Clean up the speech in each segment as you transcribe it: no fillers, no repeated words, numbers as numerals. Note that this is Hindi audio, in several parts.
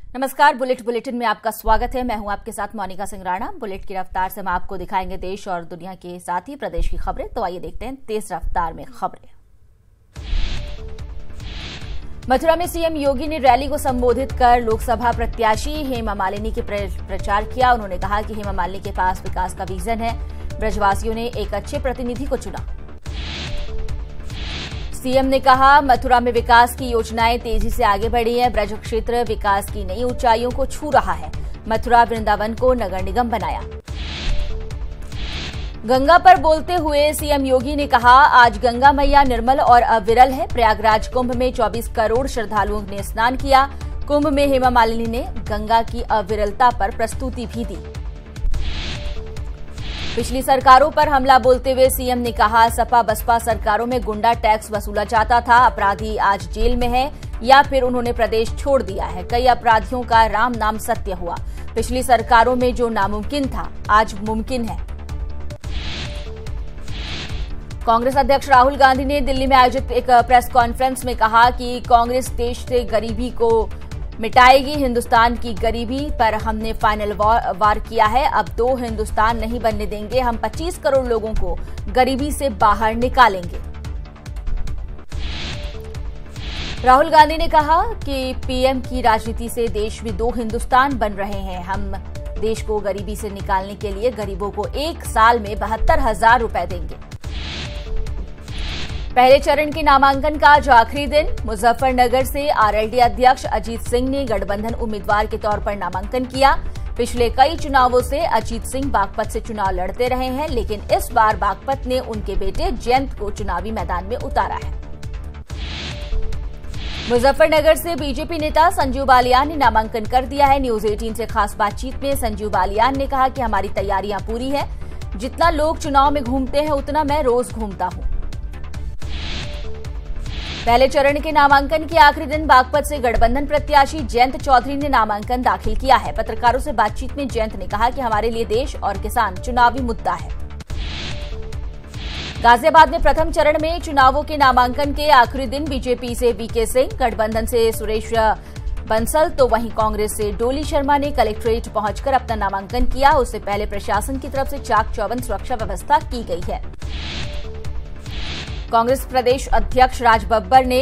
नमस्कार, बुलेटिन में आपका स्वागत है। मैं हूं आपके साथ मोनिका सिंह राणा। बुलेट की रफ्तार से हम आपको दिखाएंगे देश और दुनिया के साथ ही प्रदेश की खबरें। तो आइए देखते हैं तेज रफ्तार में खबरें। मथुरा में सीएम योगी ने रैली को संबोधित कर लोकसभा प्रत्याशी हेमा मालिनी के प्रचार किया। उन्होंने कहा कि हेमा मालिनी के पास विकास का विजन है। ब्रजवासियों ने एक अच्छे प्रतिनिधि को चुना। सीएम ने कहा, मथुरा में विकास की योजनाएं तेजी से आगे बढ़ी है। ब्रज क्षेत्र विकास की नई ऊंचाइयों को छू रहा है। मथुरा वृंदावन को नगर निगम बनाया। गंगा पर बोलते हुए सीएम योगी ने कहा, आज गंगा मैया निर्मल और अविरल है। प्रयागराज कुंभ में 24 करोड़ श्रद्धालुओं ने स्नान किया। कुंभ में हेमा मालिनी ने गंगा की अविरलता पर प्रस्तुति भी दी। पिछली सरकारों पर हमला बोलते हुए सीएम ने कहा, सपा बसपा सरकारों में गुंडा टैक्स वसूला जाता था। अपराधी आज जेल में है या फिर उन्होंने प्रदेश छोड़ दिया है। कई अपराधियों का राम नाम सत्य हुआ। पिछली सरकारों में जो नामुमकिन था आज मुमकिन है। कांग्रेस अध्यक्ष राहुल गांधी ने दिल्ली में आयोजित एक प्रेस कॉन्फ्रेंस में कहा कि कांग्रेस देश से गरीबी को मिटाएगी। हिंदुस्तान की गरीबी पर हमने फाइनल वार किया है। अब 2 हिंदुस्तान नहीं बनने देंगे। हम 25 करोड़ लोगों को गरीबी से बाहर निकालेंगे। राहुल गांधी ने कहा कि पीएम की राजनीति से देश में 2 हिंदुस्तान बन रहे हैं। हम देश को गरीबी से निकालने के लिए गरीबों को 1 साल में 72,000 रुपए देंगे। पहले चरण के नामांकन का आज आखिरी दिन। मुजफ्फरनगर से आरएलडी अध्यक्ष अजीत सिंह ने गठबंधन उम्मीदवार के तौर पर नामांकन किया। पिछले कई चुनावों से अजीत सिंह बागपत से चुनाव लड़ते रहे हैं, लेकिन इस बार बागपत ने उनके बेटे जयंत को चुनावी मैदान में उतारा है। मुजफ्फरनगर से बीजेपी नेता संजीव बालियान ने नामांकन कर दिया है। न्यूज 18 से खास बातचीत में संजीव बालियान ने कहा कि हमारी तैयारियां पूरी है। जितना लोग चुनाव में घूमते हैं उतना मैं रोज घूमता हूं। पहले चरण के नामांकन के आखिरी दिन बागपत से गठबंधन प्रत्याशी जयंत चौधरी ने नामांकन दाखिल किया है। पत्रकारों से बातचीत में जयंत ने कहा कि हमारे लिए देश और किसान चुनावी मुद्दा है। गाजियाबाद में प्रथम चरण में चुनावों के नामांकन के आखिरी दिन बीजेपी से वीके सिंह, गठबंधन से सुरेश बंसल तो वहीं कांग्रेस से डोली शर्मा ने कलेक्ट्रेट पहुंचकर अपना नामांकन किया। उससे पहले प्रशासन की तरफ से चाक चौबंद सुरक्षा व्यवस्था की गई है। कांग्रेस प्रदेश अध्यक्ष राज बब्बर ने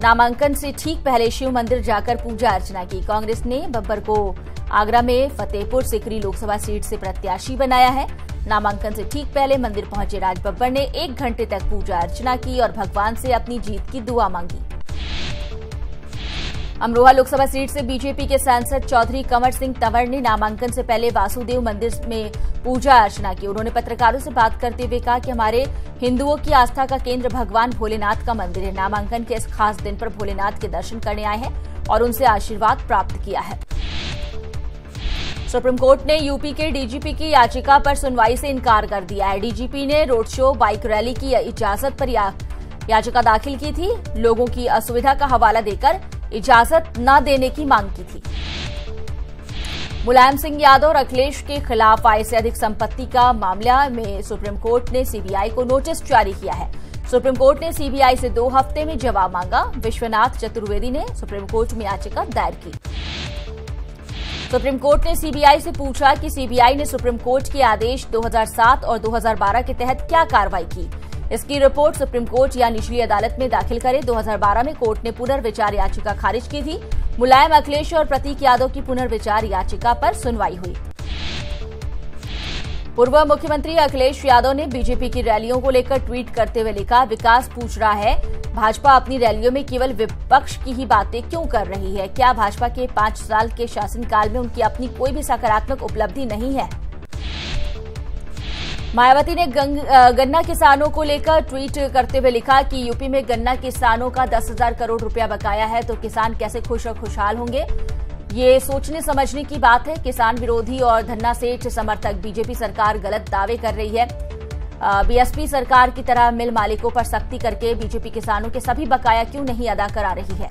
नामांकन से ठीक पहले शिव मंदिर जाकर पूजा अर्चना की। कांग्रेस ने बब्बर को आगरा में फतेहपुर सिकरी लोकसभा सीट से प्रत्याशी बनाया है। नामांकन से ठीक पहले मंदिर पहुंचे राज बब्बर ने 1 घंटे तक पूजा अर्चना की और भगवान से अपनी जीत की दुआ मांगी। अमरोहा लोकसभा सीट से बीजेपी के सांसद चौधरी कंवर सिंह तंवर ने नामांकन से पहले वासुदेव मंदिर में पूजा अर्चना की। उन्होंने पत्रकारों से बात करते हुए कहा कि हमारे हिंदुओं की आस्था का केंद्र भगवान भोलेनाथ का मंदिर है। नामांकन के इस खास दिन पर भोलेनाथ के दर्शन करने आए हैं और उनसे आशीर्वाद प्राप्त किया है। सुप्रीम कोर्ट ने यूपी के डीजीपी की याचिका पर सुनवाई से इनकार कर दिया है। डीजीपी ने रोड शो, बाइक रैली की इजाजत पर याचिका दाखिल की थी। लोगों की असुविधा का हवाला देकर इजाजत न देने की मांग की थी। मुलायम सिंह यादव और अखिलेश के खिलाफ आय से अधिक संपत्ति का मामला में सुप्रीम कोर्ट ने सीबीआई को नोटिस जारी किया है। सुप्रीम कोर्ट ने सीबीआई से 2 हफ्ते में जवाब मांगा। विश्वनाथ चतुर्वेदी ने सुप्रीम कोर्ट में याचिका दायर की। सुप्रीम कोर्ट ने सीबीआई से पूछा कि सीबीआई ने सुप्रीम कोर्ट के आदेश 2007 और 2012 के तहत क्या कार्रवाई की। इसकी रिपोर्ट सुप्रीम कोर्ट या निचली अदालत में दाखिल करे। 2012 में कोर्ट ने पुनर्विचार याचिका खारिज की थी। मुलायम, अखिलेश और प्रतीक यादव की पुनर्विचार याचिका पर सुनवाई हुई। पूर्व मुख्यमंत्री अखिलेश यादव ने बीजेपी की रैलियों को लेकर ट्वीट करते हुए लिखा, विकास पूछ रहा है भाजपा अपनी रैलियों में केवल विपक्ष की ही बातें क्यों कर रही है? क्या भाजपा के 5 साल के शासनकाल में उनकी अपनी कोई भी सकारात्मक उपलब्धि नहीं है? मायावती ने गन्ना किसानों को लेकर ट्वीट करते हुए लिखा कि यूपी में गन्ना किसानों का 10,000 करोड़ रुपया बकाया है तो किसान कैसे खुश और खुशहाल होंगे? ये सोचने समझने की बात है। किसान विरोधी और धन्ना सेठ समर्थक बीजेपी सरकार गलत दावे कर रही है। बीएसपी सरकार की तरह मिल मालिकों पर सख्ती करके बीजेपी किसानों के सभी बकाया क्यों नहीं अदा करा रही है?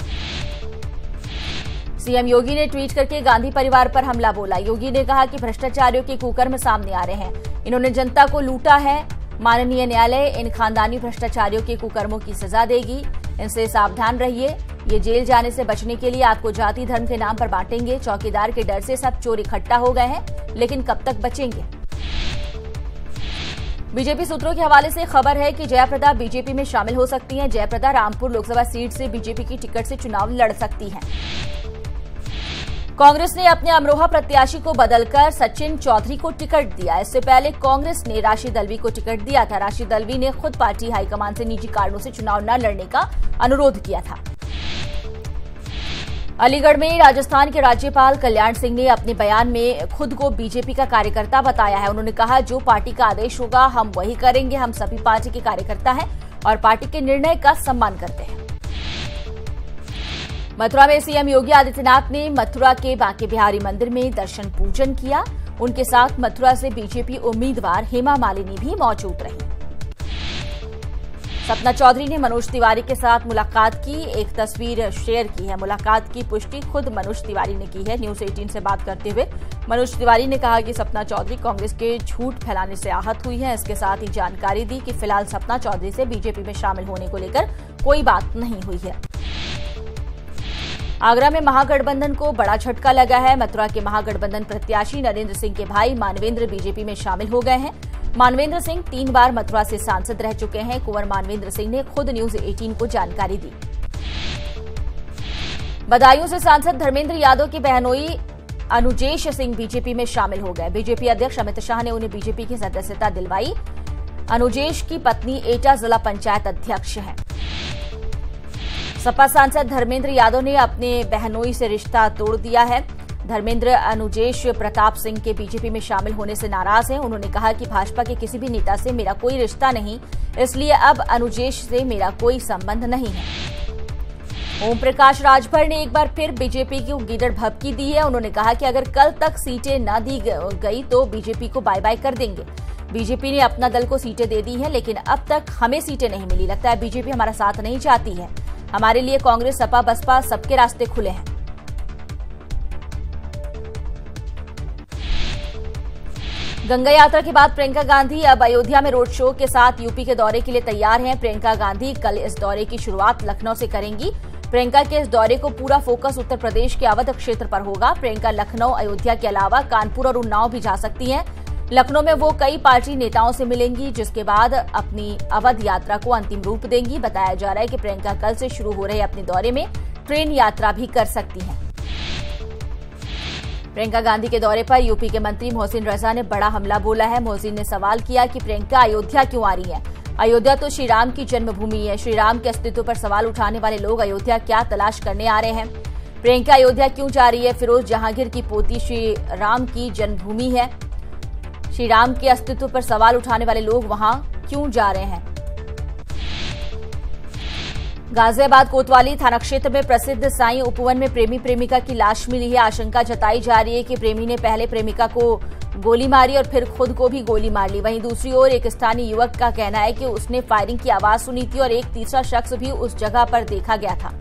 सीएम योगी ने ट्वीट करके गांधी परिवार पर हमला बोला। योगी ने कहा कि भ्रष्टाचारियों के कुकर्म सामने आ रहे हैं। इन्होंने जनता को लूटा है। माननीय न्यायालय इन खानदानी भ्रष्टाचारियों के कुकर्मों की सजा देगी। इनसे सावधान रहिए। ये जेल जाने से बचने के लिए आपको जाति धर्म के नाम पर बांटेंगे। चौकीदार के डर से सब चोर इकट्ठा हो गए हैं, लेकिन कब तक बचेंगे। बीजेपी सूत्रों के हवाले से खबर है कि जयाप्रदा बीजेपी में शामिल हो सकती हैं। जयाप्रदा रामपुर लोकसभा सीट से बीजेपी की टिकट से चुनाव लड़ सकती हैं। कांग्रेस ने अपने अमरोहा प्रत्याशी को बदलकर सचिन चौधरी को टिकट दिया। इससे पहले कांग्रेस ने राशिद अल्वी को टिकट दिया था। राशिद अल्वी ने खुद पार्टी हाईकमान से निजी कारणों से चुनाव न लड़ने का अनुरोध किया था। अलीगढ़ में राजस्थान के राज्यपाल कल्याण सिंह ने अपने बयान में खुद को बीजेपी का कार्यकर्ता बताया है। उन्होंने कहा, जो पार्टी का आदेश होगा हम वही करेंगे। हम सभी पार्टी के कार्यकर्ता हैं और पार्टी के निर्णय का सम्मान करते हैं। मथुरा में सीएम योगी आदित्यनाथ ने मथुरा के बांके बिहारी मंदिर में दर्शन पूजन किया। उनके साथ मथुरा से बीजेपी उम्मीदवार हेमा मालिनी भी मौजूद रही। सपना चौधरी ने मनोज तिवारी के साथ मुलाकात की, एक तस्वीर शेयर की है। मुलाकात की पुष्टि खुद मनोज तिवारी ने की है। न्यूज 18 से बात करते हुए मनोज तिवारी ने कहा कि सपना चौधरी कांग्रेस के झूठ फैलाने से आहत हुई है। इसके साथ ही जानकारी दी कि फिलहाल सपना चौधरी से बीजेपी में शामिल होने को लेकर कोई बात नहीं हुई है। आगरा में महागठबंधन को बड़ा झटका लगा है। मथुरा के महागठबंधन प्रत्याशी नरेंद्र सिंह के भाई मानवेंद्र बीजेपी में शामिल हो गए हैं। मानवेंद्र सिंह 3 बार मथुरा से सांसद रह चुके हैं। कुंवर मानवेंद्र सिंह ने खुद न्यूज 18 को जानकारी दी। बदायूं से सांसद धर्मेंद्र यादव की बहनोई अनुजेश सिंह बीजेपी में शामिल हो गए। बीजेपी अध्यक्ष अमित शाह ने उन्हें बीजेपी की सदस्यता दिलवाई। अनुजेश की पत्नी एटा जिला पंचायत अध्यक्ष हैं। सपा सांसद धर्मेंद्र यादव ने अपने बहनोई से रिश्ता तोड़ दिया है। धर्मेंद्र अनुजेश प्रताप सिंह के बीजेपी में शामिल होने से नाराज हैं। उन्होंने कहा कि भाजपा के किसी भी नेता से मेरा कोई रिश्ता नहीं, इसलिए अब अनुजेश से मेरा कोई संबंध नहीं है। ओम प्रकाश राजभर ने एक बार फिर बीजेपी को गीदड़ भभकी दी है। उन्होंने कहा कि अगर कल तक सीटें न दी गई तो बीजेपी को बाय बाय कर देंगे। बीजेपी ने अपना दल को सीटें दे दी हैं, लेकिन अब तक हमें सीटें नहीं मिली। लगता है बीजेपी हमारा साथ नहीं चाहती है। हमारे लिए कांग्रेस, सपा, बसपा सबके रास्ते खुले हैं। गंगा यात्रा के बाद प्रियंका गांधी अब अयोध्या में रोड शो के साथ यूपी के दौरे के लिए तैयार हैं। प्रियंका गांधी कल इस दौरे की शुरुआत लखनऊ से करेंगी। प्रियंका के इस दौरे को पूरा फोकस उत्तर प्रदेश के अवध क्षेत्र पर होगा। प्रियंका लखनऊ, अयोध्या के अलावा कानपुर और उन्नाव भी जा सकती हैं। लखनऊ में वो कई पार्टी नेताओं से मिलेंगी, जिसके बाद अपनी अवध यात्रा को अंतिम रूप देंगी। बताया जा रहा है कि प्रियंका कल से शुरू हो रहे अपने दौरे में ट्रेन यात्रा भी कर सकती हैं। प्रियंका गांधी के दौरे पर यूपी के मंत्री मोहसिन रजा ने बड़ा हमला बोला है। मोहसिन ने सवाल किया कि प्रियंका अयोध्या क्यों आ रही है। अयोध्या तो श्रीराम की जन्मभूमि है। श्रीराम के अस्तित्व पर सवाल उठाने वाले लोग अयोध्या क्या तलाश करने आ रहे हैं। प्रियंका अयोध्या क्यों जा रही है। फिरोज जहांगीर की पोती श्री राम की जन्मभूमि है। श्री राम के अस्तित्व पर सवाल उठाने वाले लोग वहां क्यों जा रहे हैं। गाजियाबाद कोतवाली थाना क्षेत्र में प्रसिद्ध साईं उपवन में प्रेमी प्रेमिका की लाश मिली है। आशंका जताई जा रही है कि प्रेमी ने पहले प्रेमिका को गोली मारी और फिर खुद को भी गोली मार ली। वहीं दूसरी ओर एक स्थानीय युवक का कहना है कि उसने फायरिंग की आवाज सुनी थी और एक तीसरा शख्स भी उस जगह पर देखा गया था।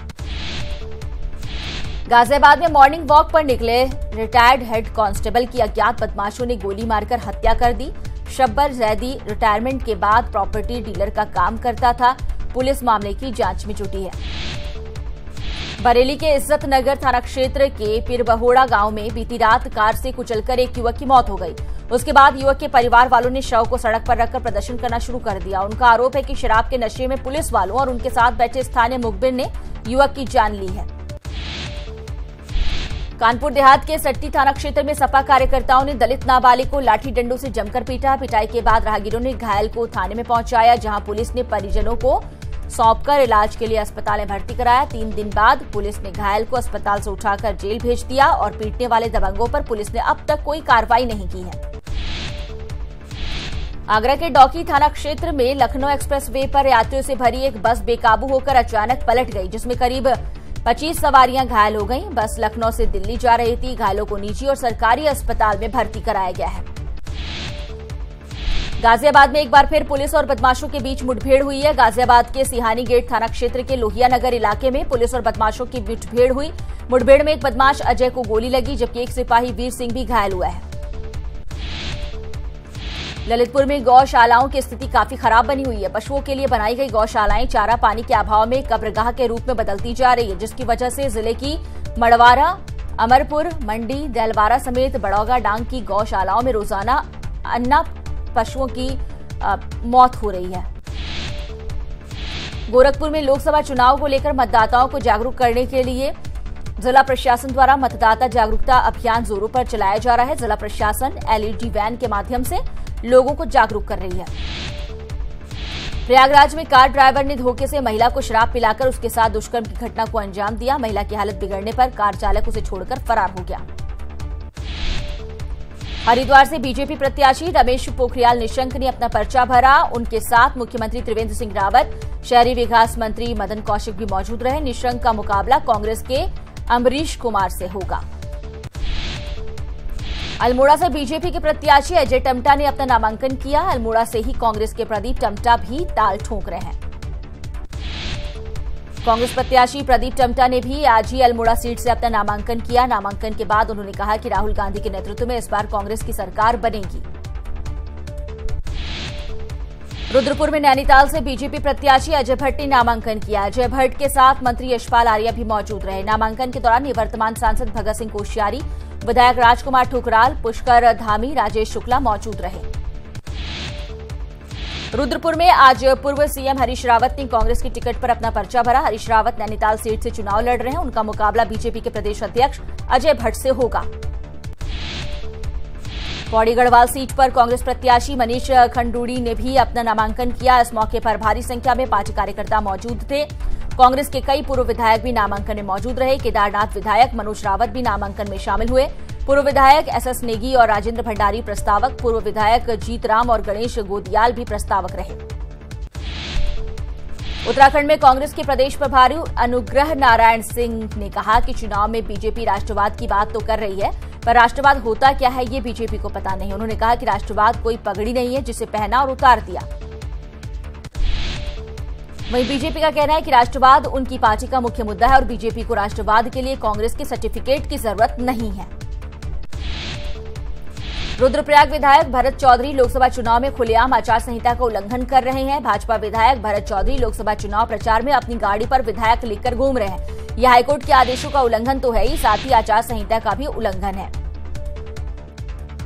गाजियाबाद में मॉर्निंग वॉक पर निकले रिटायर्ड हेड कांस्टेबल की अज्ञात बदमाशों ने गोली मारकर हत्या कर दी। शब्बर जैदी रिटायरमेंट के बाद प्रॉपर्टी डीलर का काम करता था। पुलिस मामले की जांच में जुटी है। बरेली के इज्जत नगर थाना क्षेत्र के पिरबहोड़ा गांव में बीती रात कार से कुचलकर एक युवक की मौत हो गई। उसके बाद युवक के परिवार वालों ने शव को सड़क पर रखकर प्रदर्शन करना शुरू कर दिया। उनका आरोप है कि शराब के नशे में पुलिस वालों और उनके साथ बैठे स्थानीय मुखबिर ने युवक की जान ली है। कानपुर देहात के सट्टी थाना क्षेत्र में सपा कार्यकर्ताओं ने दलित नाबालिग को लाठी डंडों से जमकर पीटा। पिटाई के बाद राहगीरों ने घायल को थाने में पहुंचाया, जहां पुलिस ने परिजनों को सौंपकर इलाज के लिए अस्पताल में भर्ती कराया। 3 दिन बाद पुलिस ने घायल को अस्पताल से उठाकर जेल भेज दिया और पीटने वाले दबंगों पर पुलिस ने अब तक कोई कार्रवाई नहीं की है। आगरा के डौकी थाना क्षेत्र में लखनऊ एक्सप्रेस वे पर यात्रियों से भरी एक बस बेकाबू होकर अचानक पलट गई, जिसमें करीब 25 सवारियां घायल हो गईं। बस लखनऊ से दिल्ली जा रही थी। घायलों को निजी और सरकारी अस्पताल में भर्ती कराया गया है। गाजियाबाद में एक बार फिर पुलिस और बदमाशों के बीच मुठभेड़ हुई है। गाजियाबाद के सिहानी गेट थाना क्षेत्र के लोहिया नगर इलाके में पुलिस और बदमाशों की मुठभेड़ हुई। मुठभेड़ में एक बदमाश अजय को गोली लगी, जबकि एक सिपाही वीर सिंह भी घायल हुआ है। ललितपुर में गौशालाओं की स्थिति काफी खराब बनी हुई है। पशुओं के लिए बनाई गई गौशालाएं चारा पानी के अभाव में कब्रगाह के रूप में बदलती जा रही है, जिसकी वजह से जिले की मड़वारा, अमरपुर, मंडी, देलवारा समेत बड़ौगा डांग की गौशालाओं में रोजाना अन्ना पशुओं की मौत हो रही है। गोरखपुर में लोकसभा चुनाव को लेकर मतदाताओं को जागरूक करने के लिए जिला प्रशासन द्वारा मतदाता जागरूकता अभियान जोरों पर चलाया जा रहा है। जिला प्रशासन एलईडी वैन के माध्यम से लोगों को जागरूक कर रही है। प्रयागराज में कार ड्राइवर ने धोखे से महिला को शराब पिलाकर उसके साथ दुष्कर्म की घटना को अंजाम दिया। महिला की हालत बिगड़ने पर कार चालक उसे छोड़कर फरार हो गया। हरिद्वार से बीजेपी प्रत्याशी रमेश पोखरियाल निशंक ने अपना पर्चा भरा। उनके साथ मुख्यमंत्री त्रिवेंद्र सिंह रावत, शहरी विकास मंत्री मदन कौशिक भी मौजूद रहे। निशंक का मुकाबला कांग्रेस के अम्बरीश कुमार से होगा। अल्मोड़ा से बीजेपी के प्रत्याशी अजय टमटा ने अपना नामांकन किया। अल्मोड़ा से ही कांग्रेस के प्रदीप टमटा भी ताल ठोक रहे हैं। कांग्रेस प्रत्याशी प्रदीप टमटा ने भी आज ही अल्मोड़ा सीट से अपना नामांकन किया। नामांकन के बाद उन्होंने कहा कि राहुल गांधी के नेतृत्व में इस बार कांग्रेस की सरकार बनेगी। रुद्रपुर में नैनीताल से बीजेपी प्रत्याशी अजय भट्ट ने नामांकन किया। अजय भट्ट के साथ मंत्री यशपाल आर्या भी मौजूद रहे। नामांकन के दौरान निवर्तमान सांसद भगत सिंह कोश्यारी, विधायक राजकुमार ठुकराल, पुष्कर धामी, राजेश शुक्ला मौजूद रहे। रुद्रपुर में आज पूर्व सीएम हरीश रावत ने कांग्रेस की टिकट पर अपना पर्चा भरा। हरीश रावत नैनीताल सीट से चुनाव लड़ रहे हैं। उनका मुकाबला बीजेपी के प्रदेश अध्यक्ष अजय भट्ट से होगा। पौड़ी गढ़वाल सीट पर कांग्रेस प्रत्याशी मनीष खंडूड़ी ने भी अपना नामांकन किया। इस मौके पर भारी संख्या में पार्टी कार्यकर्ता मौजूद थे। कांग्रेस के कई पूर्व विधायक भी नामांकन में मौजूद रहे। केदारनाथ विधायक मनोज रावत भी नामांकन में शामिल हुए। पूर्व विधायक एसएस नेगी और राजेंद्र भंडारी प्रस्तावक, पूर्व विधायक जीतराम और गणेश गोदियाल भी प्रस्तावक रहे। उत्तराखंड में कांग्रेस के प्रदेश प्रभारी अनुग्रह नारायण सिंह ने कहा कि चुनाव में बीजेपी राष्ट्रवाद की बात तो कर रही है, पर राष्ट्रवाद होता क्या है ये बीजेपी को पता नहीं। उन्होंने कहा कि राष्ट्रवाद कोई पगड़ी नहीं है जिसे पहना और उतार दिया। वहीं बीजेपी का कहना है कि राष्ट्रवाद उनकी पार्टी का मुख्य मुद्दा है और बीजेपी को राष्ट्रवाद के लिए कांग्रेस के सर्टिफिकेट की जरूरत नहीं है। रुद्रप्रयाग विधायक भरत चौधरी लोकसभा चुनाव में खुलेआम आचार संहिता का उल्लंघन कर रहे हैं। भाजपा विधायक भरत चौधरी लोकसभा चुनाव प्रचार में अपनी गाड़ी पर विधायक लिखकर घूम रहे हैं। यह हाईकोर्ट के आदेशों का उल्लंघन तो है ही, साथ ही आचार संहिता का भी उल्लंघन है।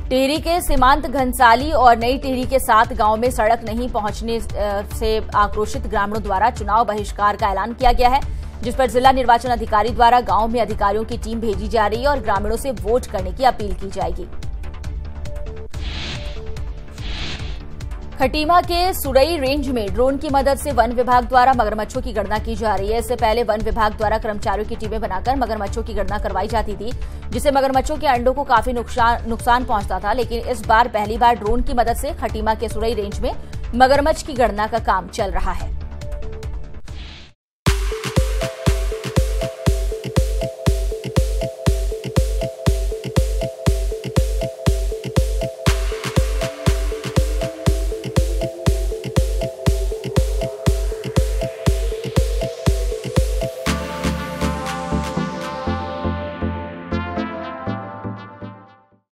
टिहरी के सीमांत घनसाली और नई टिहरी के 7 गांव में सड़क नहीं पहुंचने से आक्रोशित ग्रामीणों द्वारा चुनाव बहिष्कार का ऐलान किया गया है, जिस पर जिला निर्वाचन अधिकारी द्वारा गांव में अधिकारियों की टीम भेजी जा रही है और ग्रामीणों से वोट करने की अपील की जाएगी। खटीमा के सुरई रेंज में ड्रोन की मदद से वन विभाग द्वारा मगरमच्छों की गणना की जा रही है। इससे पहले वन विभाग द्वारा कर्मचारियों की टीमें बनाकर मगरमच्छों की गणना करवाई जाती थी, जिससे मगरमच्छों के अंडों को काफी नुकसान पहुंचता था। लेकिन इस बार पहली बार ड्रोन की मदद से खटीमा के सुरई रेंज में मगरमच्छ की गणना का काम चल रहा है।